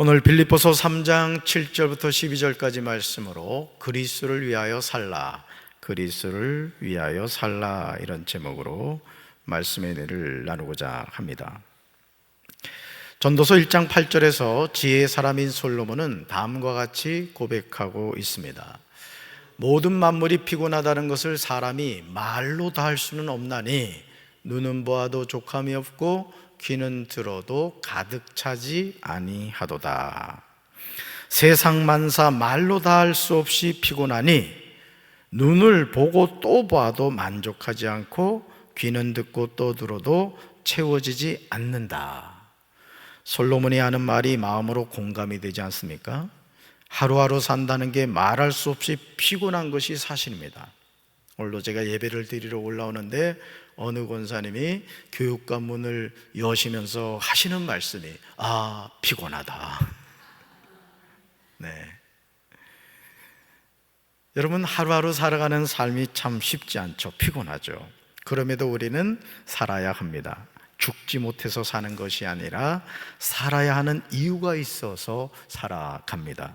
오늘 빌립보서 3장 7절부터 12절까지 말씀으로 그리스도를 위하여 살라, 그리스도를 위하여 살라, 이런 제목으로 말씀의 은혜를 나누고자 합니다. 전도서 1장 8절에서 지혜의 사람인 솔로몬은 다음과 같이 고백하고 있습니다. 모든 만물이 피곤하다는 것을 사람이 말로 다 할 수는 없나니 눈은 보아도 족함이 없고 귀는 들어도 가득 차지 아니하도다. 세상 만사 말로 다 할 수 없이 피곤하니 눈을 보고 또 봐도 만족하지 않고 귀는 듣고 또 들어도 채워지지 않는다. 솔로몬이 하는 말이 마음으로 공감이 되지 않습니까? 하루하루 산다는 게 말할 수 없이 피곤한 것이 사실입니다. 오늘도 제가 예배를 드리러 올라오는데 어느 권사님이 교육관 문을 여시면서 하시는 말씀이 피곤하다. 네. 여러분, 하루하루 살아가는 삶이 참 쉽지 않죠. 피곤하죠. 그럼에도 우리는 살아야 합니다. 죽지 못해서 사는 것이 아니라 살아야 하는 이유가 있어서 살아갑니다.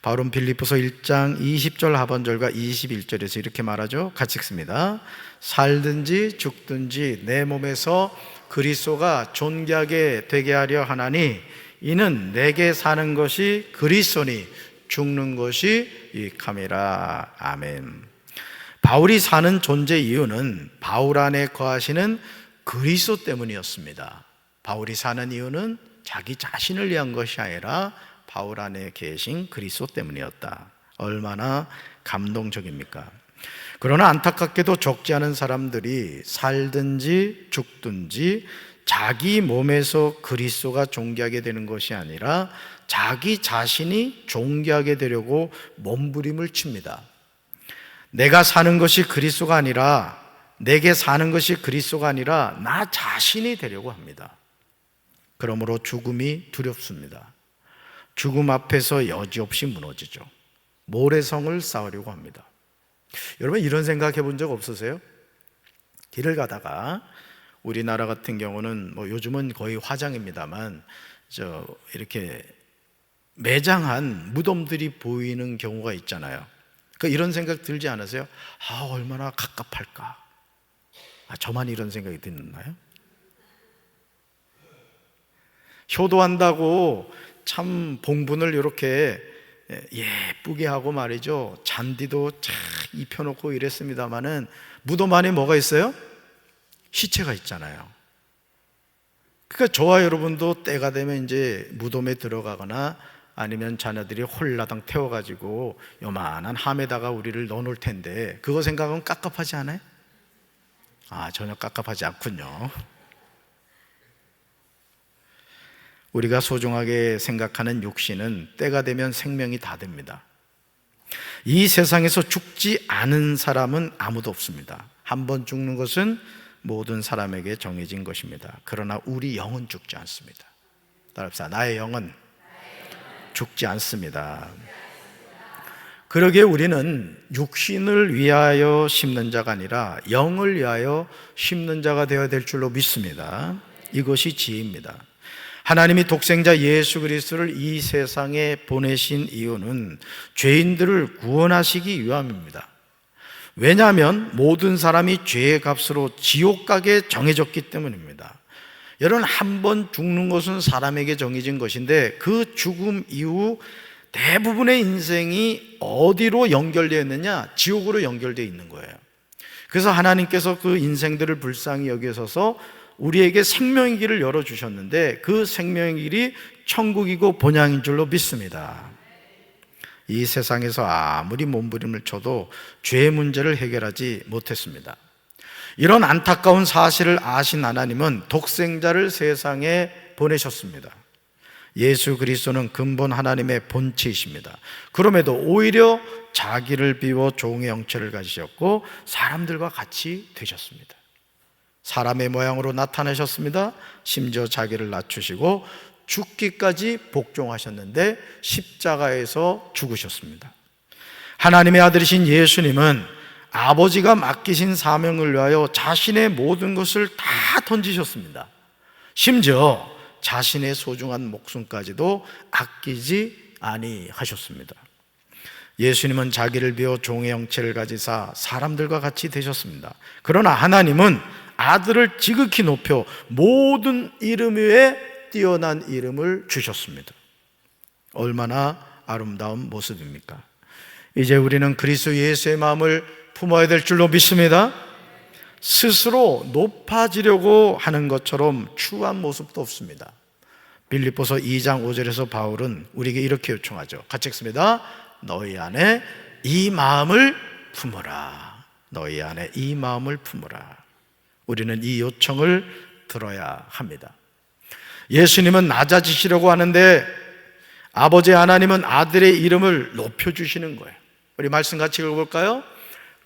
바울은 빌립보서 1장 20절 하반절과 21절에서 이렇게 말하죠. 같이 읽습니다. 살든지 죽든지 내 몸에서 그리스도가 존귀하게 되게 하려 하나니 이는 내게 사는 것이 그리스도니 죽는 것이 유익함이라. 아멘. 바울이 사는 존재 이유는 바울 안에 거하시는 그리스도 때문이었습니다. 바울이 사는 이유는 자기 자신을 위한 것이 아니라 바울 안에 계신 그리스도 때문이었다. 얼마나 감동적입니까? 그러나 안타깝게도 적지 않은 사람들이 살든지 죽든지 자기 몸에서 그리스도가 존귀하게 되는 것이 아니라 자기 자신이 존귀하게 되려고 몸부림을 칩니다. 내가 사는 것이 그리스도가 아니라, 내게 사는 것이 그리스도가 아니라 나 자신이 되려고 합니다. 그러므로 죽음이 두렵습니다. 죽음 앞에서 여지없이 무너지죠. 모래성을 쌓으려고 합니다. 여러분, 이런 생각 해본 적 없으세요? 길을 가다가 우리나라 같은 경우는 요즘은 거의 화장입니다만 이렇게 매장한 무덤들이 보이는 경우가 있잖아요. 그러니까 이런 생각 들지 않으세요? 얼마나 갑갑할까? 저만 이런 생각이 드나요? 효도한다고 참 봉분을 이렇게 예쁘게 하고 말이죠, 잔디도 쫙 입혀놓고 이랬습니다마는 무덤 안에 뭐가 있어요? 시체가 있잖아요. 그러니까 저와 여러분도 때가 되면 이제 무덤에 들어가거나 아니면 자녀들이 홀라당 태워가지고 요만한 함에다가 우리를 넣어놓을 텐데 그거 생각하면 깝깝하지 않아요? 전혀 깝깝하지 않군요. 우리가 소중하게 생각하는 육신은 때가 되면 생명이 다 됩니다. 이 세상에서 죽지 않은 사람은 아무도 없습니다. 한 번 죽는 것은 모든 사람에게 정해진 것입니다. 그러나 우리 영은 죽지 않습니다. 따라합시다. 나의 영은 죽지 않습니다. 그러기에 우리는 육신을 위하여 심는 자가 아니라 영을 위하여 심는 자가 되어야 될 줄로 믿습니다. 이것이 지혜입니다. 하나님이 독생자 예수 그리스도를 이 세상에 보내신 이유는 죄인들을 구원하시기 위함입니다. 왜냐하면 모든 사람이 죄의 값으로 지옥 가게 정해졌기 때문입니다. 여러분, 한 번 죽는 것은 사람에게 정해진 것인데 그 죽음 이후 대부분의 인생이 어디로 연결되어 있느냐? 지옥으로 연결되어 있는 거예요. 그래서 하나님께서 그 인생들을 불쌍히 여기셔서 우리에게 생명의 길을 열어주셨는데 그 생명의 길이 천국이고 본향인 줄로 믿습니다. 이 세상에서 아무리 몸부림을 쳐도 죄의 문제를 해결하지 못했습니다. 이런 안타까운 사실을 아신 하나님은 독생자를 세상에 보내셨습니다. 예수 그리스도는 근본 하나님의 본체이십니다. 그럼에도 오히려 자기를 비워 종의 형체를 가지셨고 사람들과 같이 되셨습니다. 사람의 모양으로 나타나셨습니다. 심지어 자기를 낮추시고 죽기까지 복종하셨는데 십자가에서 죽으셨습니다. 하나님의 아들이신 예수님은 아버지가 맡기신 사명을 위하여 자신의 모든 것을 다 던지셨습니다. 심지어 자신의 소중한 목숨까지도 아끼지 아니하셨습니다. 예수님은 자기를 비워 종의 형체를 가지사 사람들과 같이 되셨습니다. 그러나 하나님은 아들을 지극히 높여 모든 이름 위에 뛰어난 이름을 주셨습니다. 얼마나 아름다운 모습입니까? 이제 우리는 그리스도 예수의 마음을 품어야 될 줄로 믿습니다. 스스로 높아지려고 하는 것처럼 추한 모습도 없습니다. 빌립보서 2장 5절에서 바울은 우리에게 이렇게 요청하죠. 같이 읽습니다. 너희 안에 이 마음을 품어라. 너희 안에 이 마음을 품어라. 우리는 이 요청을 들어야 합니다. 예수님은 낮아지시려고 하는데 아버지 하나님은 아들의 이름을 높여주시는 거예요. 우리 말씀 같이 읽어볼까요?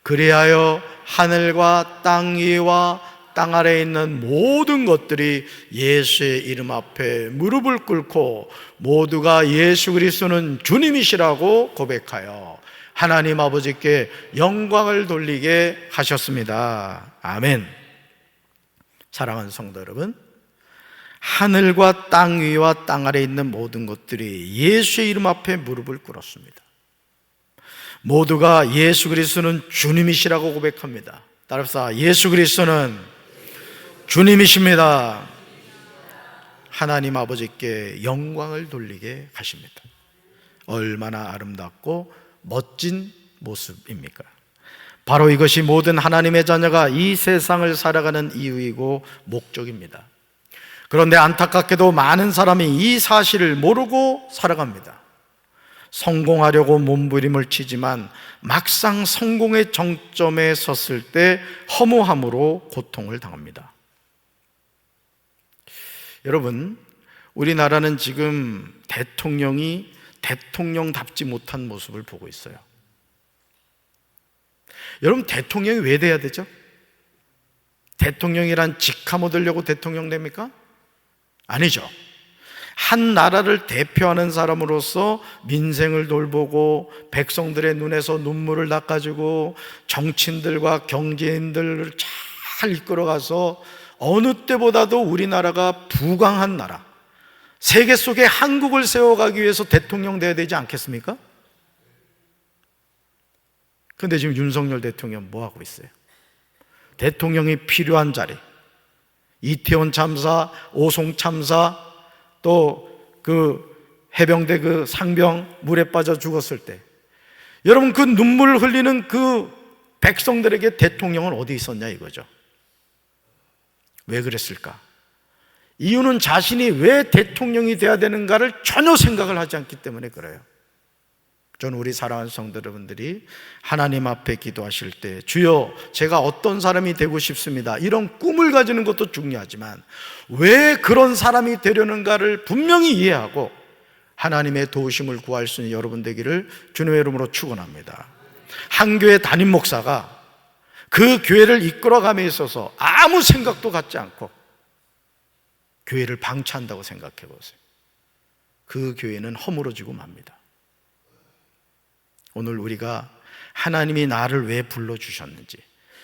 그리하여 하늘과 땅 위와 땅 아래에 있는 모든 것들이 예수의 이름 앞에 무릎을 꿇고 모두가 예수 그리스도는 주님이시라고 고백하여 하나님 아버지께 영광을 돌리게 하셨습니다. 아멘. 사랑하는 성도 여러분, 하늘과 땅 위와 땅 아래에 있는 모든 것들이 예수의 이름 앞에 무릎을 꿇었습니다. 모두가 예수 그리스도는 주님이시라고 고백합니다. 따라서 예수 그리스도는 주님이십니다. 하나님 아버지께 영광을 돌리게 하십니다. 얼마나 아름답고 멋진 모습입니까? 바로 이것이 모든 하나님의 자녀가 이 세상을 살아가는 이유이고 목적입니다. 그런데 안타깝게도 많은 사람이 이 사실을 모르고 살아갑니다. 성공하려고 몸부림을 치지만 막상 성공의 정점에 섰을 때 허무함으로 고통을 당합니다. 여러분, 우리나라는 지금 대통령이 대통령답지 못한 모습을 보고 있어요. 여러분, 대통령이 왜 돼야 되죠? 대통령이란 직함 얻으려고 대통령 됩니까? 아니죠. 한 나라를 대표하는 사람으로서 민생을 돌보고 백성들의 눈에서 눈물을 닦아주고 정치인들과 경제인들을 잘 이끌어가서 어느 때보다도 우리나라가 부강한 나라, 세계 속에 한국을 세워가기 위해서 대통령 돼야 되지 않겠습니까? 그런데 지금 윤석열 대통령 뭐 하고 있어요? 대통령이 필요한 자리, 이태원 참사, 오송 참사, 또 그 해병대 그 상병 물에 빠져 죽었을 때 여러분 그 눈물을 흘리는 그 백성들에게 대통령은 어디 있었냐 이거죠. 왜 그랬을까? 이유는 자신이 왜 대통령이 돼야 되는가를 전혀 생각을 하지 않기 때문에 그래요. 저는 우리 사랑하는 성도 여러분들이 하나님 앞에 기도하실 때 주여 제가 어떤 사람이 되고 싶습니다, 이런 꿈을 가지는 것도 중요하지만 왜 그런 사람이 되려는가를 분명히 이해하고 하나님의 도우심을 구할 수 있는 여러분 되기를 주님의 이름으로 축원합니다. 한 교회 담임 목사가 그 교회를 이끌어감에 있어서 아무 생각도 갖지 않고 교회를 방치한다고 생각해 보세요. 그 교회는 허물어지고 맙니다. 오늘 우리가 하나님이 나를 왜 불러주셨는지,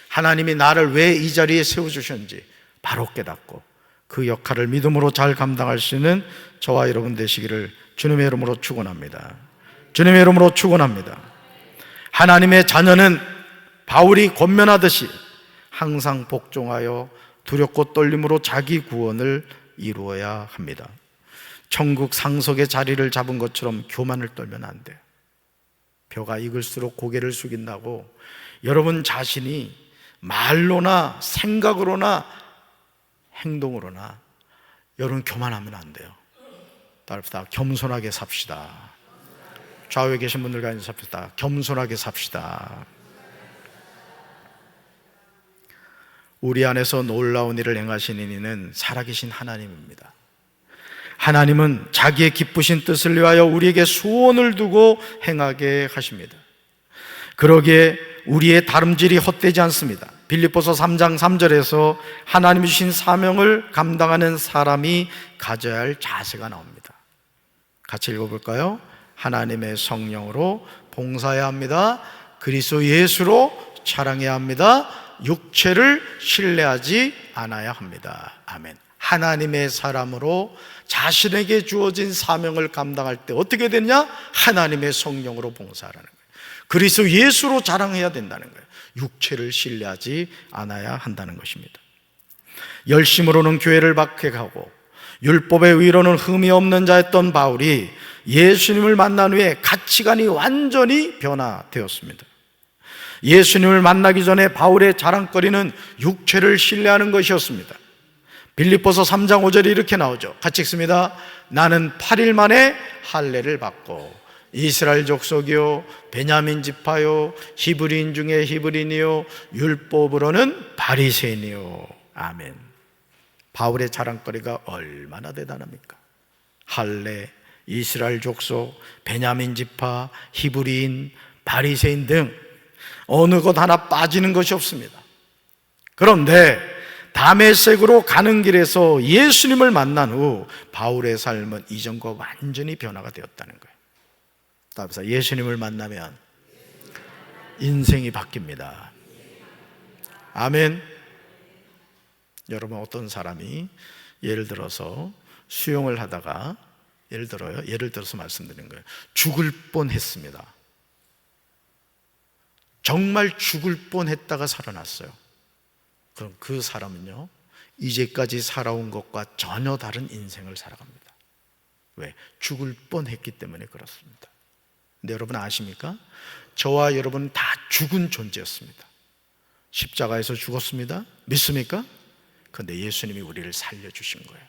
하나님이 나를 왜 이 자리에 세워주셨는지 바로 깨닫고 그 역할을 믿음으로 잘 감당할 수 있는 저와 여러분 되시기를 주님의 이름으로 축원합니다. 주님의 이름으로 축원합니다. 하나님의 자녀는 바울이 권면하듯이 항상 복종하여 두렵고 떨림으로 자기 구원을 이루어야 합니다. 천국 상석의 자리를 잡은 것처럼 교만을 떨면 안 돼요. 벼가 익을수록 고개를 숙인다고 여러분 자신이 말로나 생각으로나 행동으로나 여러분 교만하면 안 돼요. 따라서 겸손하게 삽시다. 좌우에 계신 분들과 인사합시다. 겸손하게 삽시다. 우리 안에서 놀라운 일을 행하시는 이는 살아계신 하나님입니다. 하나님은 자기의 기쁘신 뜻을 위하여 우리에게 소원을 두고 행하게 하십니다. 그러기에 우리의 다름질이 헛되지 않습니다. 빌립보서 3장 3절에서 하나님이 주신 사명을 감당하는 사람이 가져야 할 자세가 나옵니다. 같이 읽어볼까요? 하나님의 성령으로 봉사해야 합니다. 그리스도 예수로 자랑해야 합니다. 육체를 신뢰하지 않아야 합니다. 아멘. 하나님의 사람으로 자신에게 주어진 사명을 감당할 때 어떻게 되느냐? 하나님의 성령으로 봉사하라는 거예요. 그리스도 예수로 자랑해야 된다는 거예요. 육체를 신뢰하지 않아야 한다는 것입니다. 열심으로는 교회를 박해하고 율법의 의로는 흠이 없는 자였던 바울이 예수님을 만난 후에 가치관이 완전히 변화되었습니다. 예수님을 만나기 전에 바울의 자랑거리는 육체를 신뢰하는 것이었습니다. 빌립보서 3장 5절에 이렇게 나오죠. 같이 읽습니다. 나는 8일 만에 할례를 받고 이스라엘 족속이요 베냐민 지파요 히브리인 중에 히브리인이요 율법으로는 바리새인이요. 아멘. 바울의 자랑거리가 얼마나 대단합니까? 할례, 이스라엘 족속, 베냐민 지파, 히브리인, 바리새인 등 어느 것 하나 빠지는 것이 없습니다. 그런데 다메섹으로 가는 길에서 예수님을 만난 후 바울의 삶은 이전과 완전히 변화가 되었다는 거예요. 따라서 예수님을 만나면 인생이 바뀝니다. 아멘. 여러분, 어떤 사람이 예를 들어서 수영을 하다가 예를 들어서 말씀드리는 거예요. 죽을 뻔했습니다. 정말 죽을 뻔했다가 살아났어요. 그럼 그 사람은요, 이제까지 살아온 것과 전혀 다른 인생을 살아갑니다. 왜? 죽을 뻔했기 때문에 그렇습니다. 근데 여러분 아십니까? 저와 여러분은 다 죽은 존재였습니다. 십자가에서 죽었습니다. 믿습니까? 그런데 예수님이 우리를 살려주신 거예요.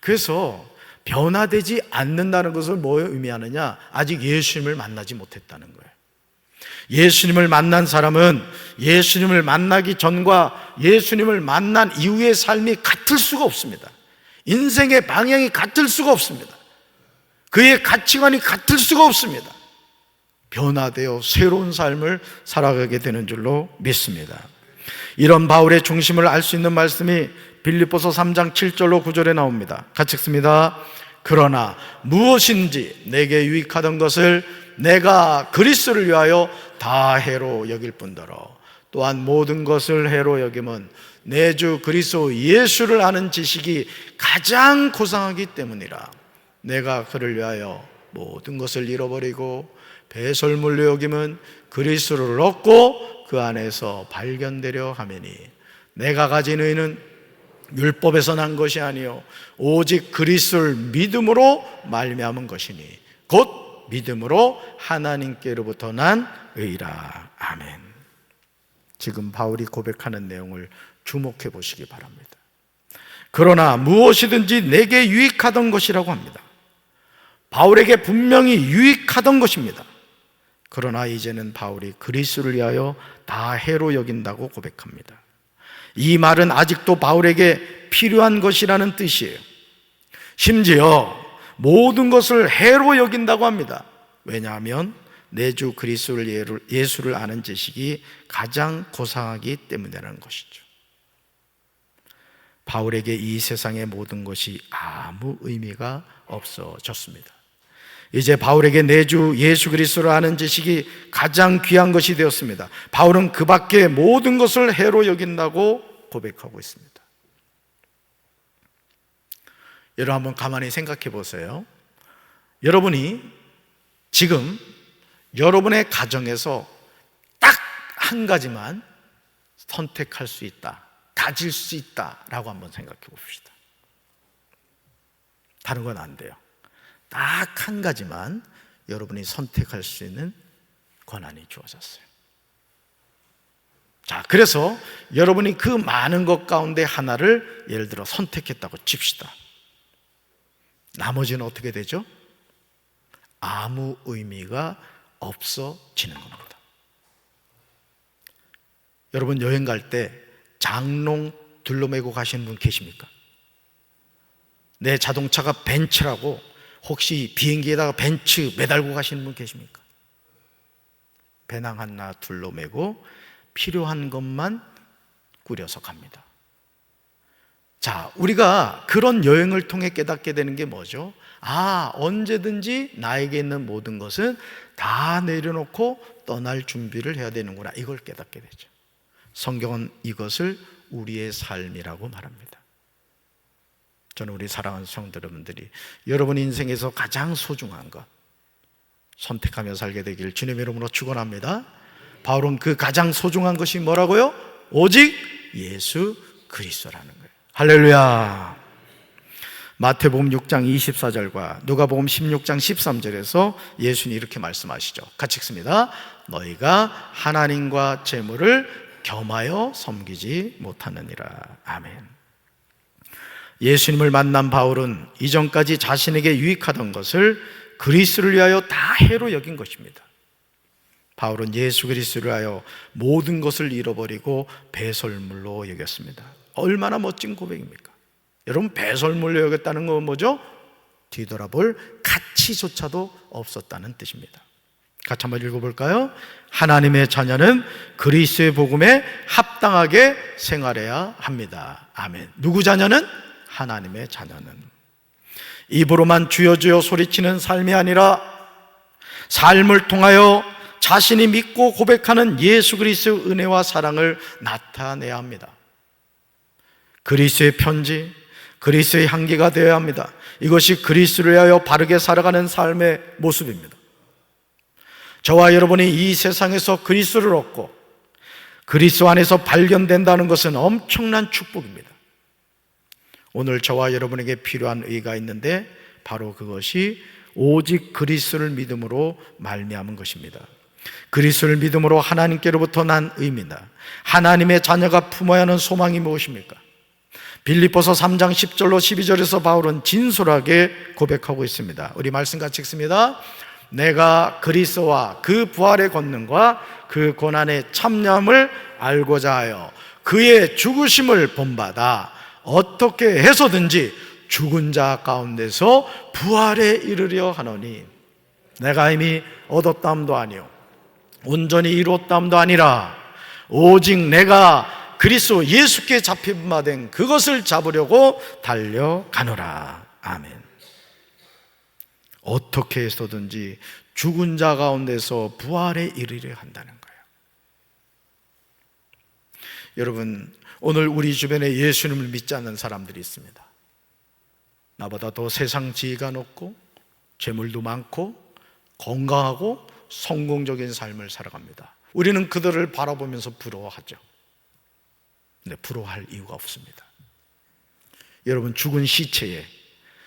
그래서 변화되지 않는다는 것을 뭐 의미하느냐? 아직 예수님을 만나지 못했다는 거예요. 예수님을 만난 사람은 예수님을 만나기 전과 예수님을 만난 이후의 삶이 같을 수가 없습니다. 인생의 방향이 같을 수가 없습니다. 그의 가치관이 같을 수가 없습니다. 변화되어 새로운 삶을 살아가게 되는 줄로 믿습니다. 이런 바울의 중심을 알 수 있는 말씀이 빌립보서 3장 7절로 9절에 나옵니다. 같이 읽습니다. 그러나 무엇인지 내게 유익하던 것을 내가 그리스도를 위하여 다 해로 여길 뿐더러 또한 모든 것을 해로 여김은 내 주 그리스도 예수를 아는 지식이 가장 고상하기 때문이라. 내가 그를 위하여 모든 것을 잃어버리고 배설물로 여김은 그리스도를 얻고 그 안에서 발견되려 하매니 내가 가진 의는 율법에서 난 것이 아니요 오직 그리스도를 믿음으로 말미암은 것이니 곧 믿음으로 하나님께로부터 난 의라. 아멘. 지금 바울이 고백하는 내용을 주목해 보시기 바랍니다. 그러나 무엇이든지 내게 유익하던 것이라고 합니다. 바울에게 분명히 유익하던 것입니다. 그러나 이제는 바울이 그리스도를 위하여 다 해로 여긴다고 고백합니다. 이 말은 아직도 바울에게 필요한 것이라는 뜻이에요. 심지어 모든 것을 해로 여긴다고 합니다. 왜냐하면 내 주 그리스도를 예수를 아는 지식이 가장 고상하기 때문이라는 것이죠. 바울에게 이 세상의 모든 것이 아무 의미가 없어졌습니다. 이제 바울에게 내 주 예수 그리스도를 아는 지식이 가장 귀한 것이 되었습니다. 바울은 그 밖에 모든 것을 해로 여긴다고 고백하고 있습니다. 여러분 한번 가만히 생각해 보세요. 여러분이 지금 여러분의 가정에서 딱 한 가지만 선택할 수 있다, 가질 수 있다라고 한번 생각해 봅시다. 다른 건 안 돼요. 딱 한 가지만 여러분이 선택할 수 있는 권한이 주어졌어요. 자, 그래서 여러분이 그 많은 것 가운데 하나를 예를 들어 선택했다고 칩시다. 나머지는 어떻게 되죠? 아무 의미가 없어지는 겁니다. 여러분 여행 갈 때 장롱 둘러매고 가시는 분 계십니까? 내 자동차가 벤츠라고 혹시 비행기에다가 벤츠 매달고 가시는 분 계십니까? 배낭 하나 둘러매고 필요한 것만 꾸려서 갑니다. 자, 우리가 그런 여행을 통해 깨닫게 되는 게 뭐죠? 언제든지 나에게 있는 모든 것은 다 내려놓고 떠날 준비를 해야 되는구나, 이걸 깨닫게 되죠. 성경은 이것을 우리의 삶이라고 말합니다. 저는 우리 사랑하는 성도 여러분들이 여러분 인생에서 가장 소중한 것 선택하며 살게 되길 주님의 이름으로 축원합니다. 바울은 그 가장 소중한 것이 뭐라고요? 오직 예수 그리스도라는 거예요. 할렐루야. 마태복음 6장 24절과 누가복음 16장 13절에서 예수님이 이렇게 말씀하시죠. 같이 읽습니다. 너희가 하나님과 재물을 겸하여 섬기지 못하느니라. 아멘. 예수님을 만난 바울은 이전까지 자신에게 유익하던 것을 그리스도를 위하여 다 해로 여긴 것입니다. 바울은 예수 그리스도를 위하여 모든 것을 잃어버리고 배설물로 여겼습니다. 얼마나 멋진 고백입니까? 여러분, 배설물로 여겼다는 건 뭐죠? 뒤돌아볼 가치조차도 없었다는 뜻입니다. 같이 한번 읽어볼까요? 하나님의 자녀는 그리스도의 복음에 합당하게 생활해야 합니다. 아멘. 누구 자녀는? 하나님의 자녀는. 입으로만 주여 주여 소리치는 삶이 아니라 삶을 통하여 자신이 믿고 고백하는 예수 그리스도의 은혜와 사랑을 나타내야 합니다. 그리스도의 편지, 그리스도의 향기가 되어야 합니다. 이것이 그리스도를 위하여 바르게 살아가는 삶의 모습입니다. 저와 여러분이 이 세상에서 그리스도를 얻고 그리스도 안에서 발견된다는 것은 엄청난 축복입니다. 오늘 저와 여러분에게 필요한 의가 있는데 바로 그것이 오직 그리스도를 믿음으로 말미암은 것입니다. 그리스도를 믿음으로 하나님께로부터 난 의입니다. 하나님의 자녀가 품어야 하는 소망이 무엇입니까? 빌립보서 3장 10절로 12절에서 바울은 진솔하게 고백하고 있습니다. 우리 말씀 같이 읽습니다. 내가 그리스도와 그 부활의 권능과 그 고난의 참념을 알고자 하여 그의 죽으심을 본받아 어떻게 해서든지 죽은 자 가운데서 부활에 이르려 하노니 내가 이미 얻었담도 아니요 온전히 이루었담도 아니라 오직 내가 그리스도 예수께 잡힌 바 된 그것을 잡으려고 달려가노라. 아멘. 어떻게 해서든지 죽은 자 가운데서 부활에 이르려 한다는 거예요. 여러분, 오늘 우리 주변에 예수님을 믿지 않는 사람들이 있습니다. 나보다 더 세상 지위가 높고 재물도 많고 건강하고 성공적인 삶을 살아갑니다. 우리는 그들을 바라보면서 부러워하죠. 근데 부러워할 이유가 없습니다. 여러분, 죽은 시체에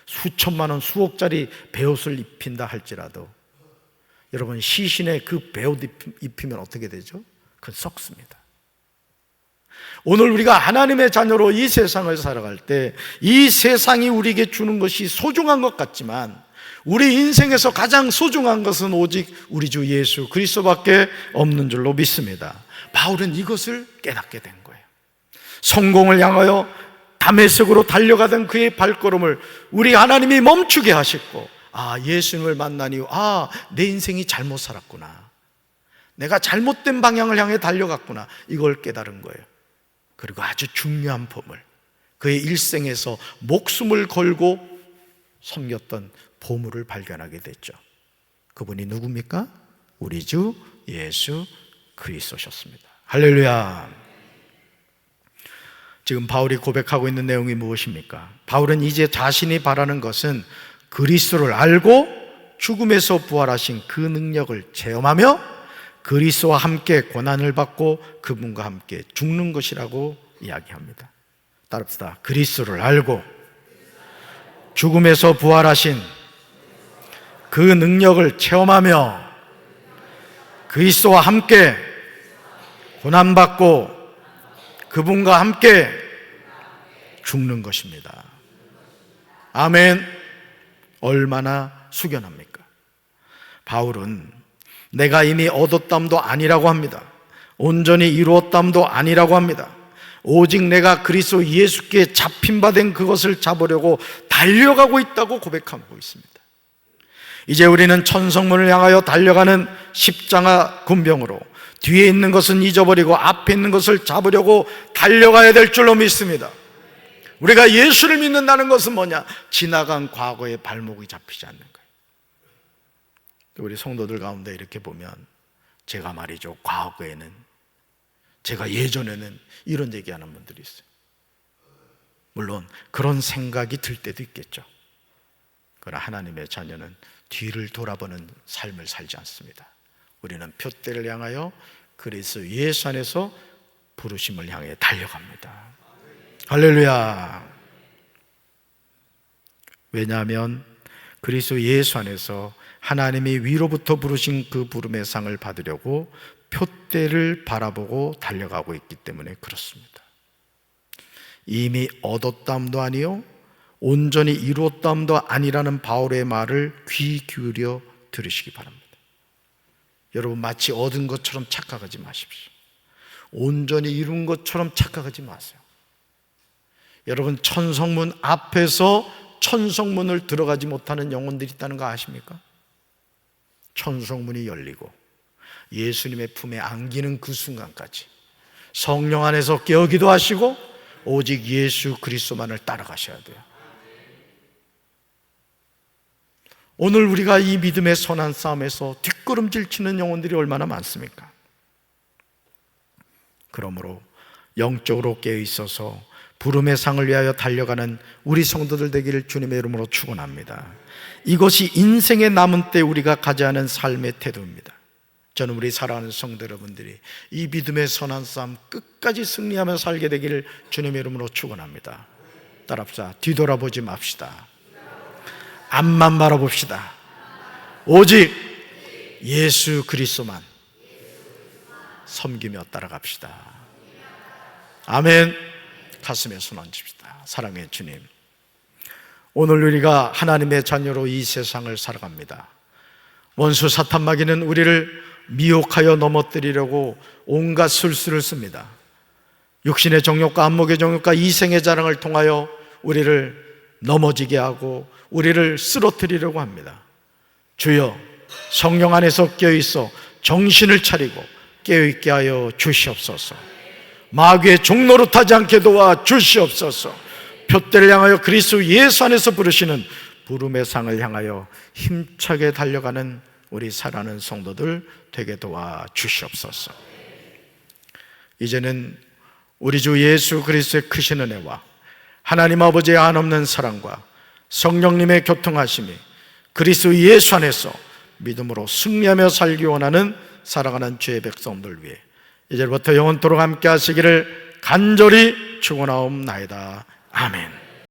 수천만 원, 수억짜리 베옷을 입힌다 할지라도 여러분, 시신에 그 베옷 입히면 어떻게 되죠? 그건 썩습니다. 오늘 우리가 하나님의 자녀로 이 세상을 살아갈 때 이 세상이 우리에게 주는 것이 소중한 것 같지만 우리 인생에서 가장 소중한 것은 오직 우리 주 예수 그리스도밖에 없는 줄로 믿습니다. 바울은 이것을 깨닫게 된 거예요. 성공을 향하여 다메섹으로 달려가던 그의 발걸음을 우리 하나님이 멈추게 하셨고, 예수님을 만난 이후 내 인생이 잘못 살았구나, 내가 잘못된 방향을 향해 달려갔구나, 이걸 깨달은 거예요. 그리고 아주 중요한 보물, 그의 일생에서 목숨을 걸고 섬겼던 보물을 발견하게 됐죠. 그분이 누굽니까? 우리 주 예수 그리스도셨습니다. 할렐루야. 지금 바울이 고백하고 있는 내용이 무엇입니까? 바울은 이제 자신이 바라는 것은 그리스도를 알고 죽음에서 부활하신 그 능력을 체험하며 그리스도와 함께 고난을 받고 그분과 함께 죽는 것이라고 이야기합니다. 따릅시다. 그리스도를 알고 죽음에서 부활하신 그 능력을 체험하며 그리스도와 함께 고난받고 그분과 함께 죽는 것입니다. 아멘. 얼마나 숙연합니까? 바울은 내가 이미 얻었담도 아니라고 합니다. 온전히 이루었담도 아니라고 합니다. 오직 내가 그리스도 예수께 잡힌 바 된 그것을 잡으려고 달려가고 있다고 고백하고 있습니다. 이제 우리는 천성문을 향하여 달려가는 십자가 군병으로 뒤에 있는 것은 잊어버리고 앞에 있는 것을 잡으려고 달려가야 될 줄로 믿습니다. 우리가 예수를 믿는다는 것은 뭐냐? 지나간 과거의 발목이 잡히지 않는 거예요. 우리 성도들 가운데 이렇게 보면 제가 말이죠, 과거에는, 제가 예전에는, 이런 얘기하는 분들이 있어요. 물론 그런 생각이 들 때도 있겠죠. 그러나 하나님의 자녀는 뒤를 돌아보는 삶을 살지 않습니다. 우리는 표대를 향하여 그리스도 예수 안에서 부르심을 향해 달려갑니다. 할렐루야. 왜냐하면 그리스도 예수 안에서 하나님이 위로부터 부르신 그 부름의 상을 받으려고 표대를 바라보고 달려가고 있기 때문에 그렇습니다. 이미 얻었다함도 아니요 온전히 이루었다함도 아니라는 바울의 말을 귀 기울여 들으시기 바랍니다. 여러분, 마치 얻은 것처럼 착각하지 마십시오. 온전히 이룬 것처럼 착각하지 마세요. 여러분, 천성문 앞에서 천성문을 들어가지 못하는 영혼들이 있다는 거 아십니까? 천성문이 열리고 예수님의 품에 안기는 그 순간까지 성령 안에서 깨어 기도하시고 오직 예수 그리스도만을 따라가셔야 돼요. 오늘 우리가 이 믿음의 선한 싸움에서 뒷걸음질 치는 영혼들이 얼마나 많습니까? 그러므로 영적으로 깨어 있어서 부름의 상을 위하여 달려가는 우리 성도들 되기를 주님의 이름으로 축원합니다. 이것이 인생의 남은 때 우리가 가져야 하는 삶의 태도입니다. 저는 우리 사랑하는 성도 여러분들이 이 믿음의 선한 싸움 끝까지 승리하며 살게 되기를 주님의 이름으로 축원합니다. 따라합시다. 뒤돌아보지 맙시다. 앞만 바라봅시다. 오직 예수 그리스도만 섬기며 따라갑시다. 아멘. 가슴에 손 얹읍시다. 사랑의 주님, 오늘 우리가 하나님의 자녀로 이 세상을 살아갑니다. 원수 사탄 마귀는 우리를 미혹하여 넘어뜨리려고 온갖 술수를 씁니다. 육신의 정욕과 안목의 정욕과 이생의 자랑을 통하여 우리를 넘어지게 하고 우리를 쓰러뜨리려고 합니다. 주여, 성령 안에서 깨어있어 정신을 차리고 깨어있게 하여 주시옵소서. 마귀의 종노릇하지 않게 도와 주시옵소서. 표대를 향하여 그리스도 예수 안에서 부르시는 부름의 상을 향하여 힘차게 달려가는 우리 사랑하는 성도들 되게 도와 주시옵소서. 이제는 우리 주 예수 그리스도의 크신 은혜와 하나님 아버지의 한없는 사랑과 성령님의 교통하심이 그리스도 예수 안에서 믿음으로 승리하며 살기 원하는 사랑하는 주의 백성들 위해 이제부터 영원토록 함께 하시기를 간절히 축원하옵나이다. 아멘.